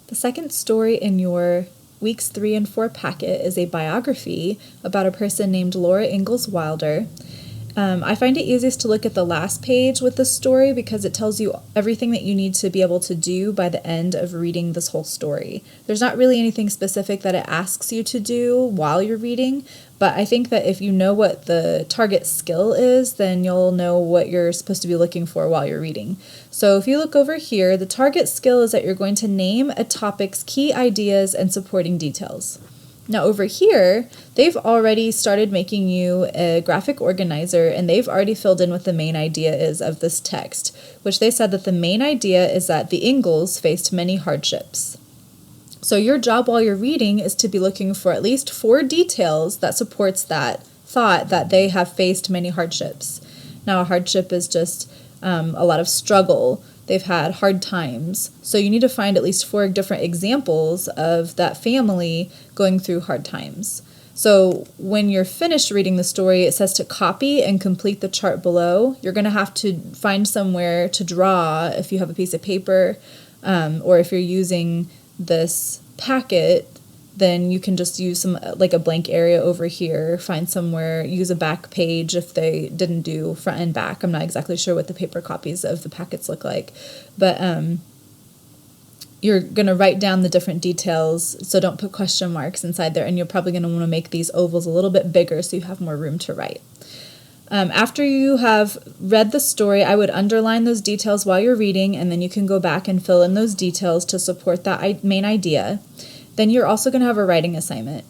The second story in your weeks 3 and 4 packet is a biography about a person named Laura Ingalls Wilder. I find it easiest to look at the last page with this story because it tells you everything that you need to be able to do by the end of reading this whole story. There's not really anything specific that it asks you to do while you're reading, but I think that if you know what the target skill is, then you'll know what you're supposed to be looking for while you're reading. So if you look over here, the target skill is that you're going to name a topic's key ideas and supporting details. Now over here, they've already started making you a graphic organizer, and they've already filled in what the main idea is of this text, which they said that the main idea is that the Ingalls faced many hardships. So your job while you're reading is to be looking for at least 4 details that supports that thought that they have faced many hardships. Now a hardship is just a lot of struggle. They've had hard times. So you need to find at least 4 different examples of that family going through hard times. So when you're finished reading the story, it says to copy and complete the chart below. You're going to have to find somewhere to draw if you have a piece of paper, or if you're using this packet, then you can just use like a blank area over here, find somewhere, use a back page if they didn't do front and back. I'm not exactly sure what the paper copies of the packets look like, but you're going to write down the different details, so don't put question marks inside there, and you're probably going to want to make these ovals a little bit bigger so you have more room to write. After you have read the story, I would underline those details while you're reading, and then you can go back and fill in those details to support that main idea. Then you're also going to have a writing assignment.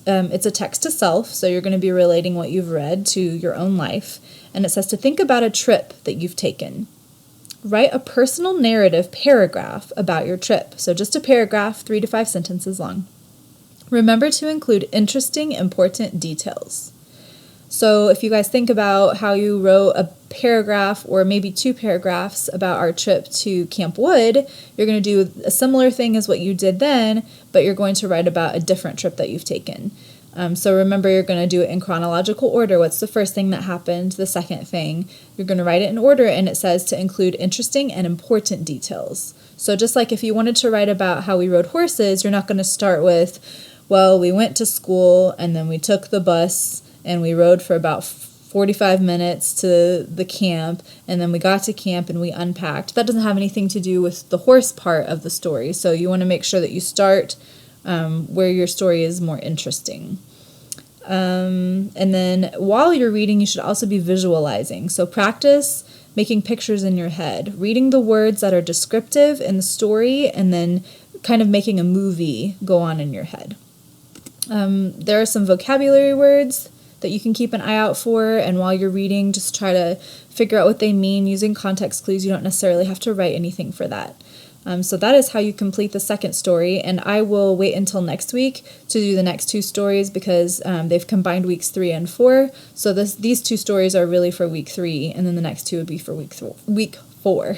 It's a text to self, so you're going to be relating what you've read to your own life. And it says to think about a trip that you've taken. Write a personal narrative paragraph about your trip. So just a paragraph, 3 to 5 sentences long. Remember to include interesting, important details. So if you guys think about how you wrote a paragraph or maybe 2 paragraphs about our trip to Camp Wood, you're going to do a similar thing as what you did then, but you're going to write about a different trip that you've taken. So remember, you're going to do it in chronological order. What's the first thing that happened? The second thing. You're going to write it in order, and it says to include interesting and important details. So just like if you wanted to write about how we rode horses, you're not going to start with, well, we went to school and then we took the bus and we rode for about 45 minutes to the camp, and then we got to camp and we unpacked. That doesn't have anything to do with the horse part of the story, so you want to make sure that you start where your story is more interesting. And then while you're reading, you should also be visualizing. So practice making pictures in your head, reading the words that are descriptive in the story, and then kind of making a movie go on in your head. There are some vocabulary words that you can keep an eye out for, and while you're reading, just try to figure out what they mean using context clues. You don't necessarily have to write anything for that. So that is how you complete the second story, and I will wait until next week to do the next 2 stories because they've combined weeks 3 and 4. So these 2 stories are really for week 3, and then the next 2 would be for week 4.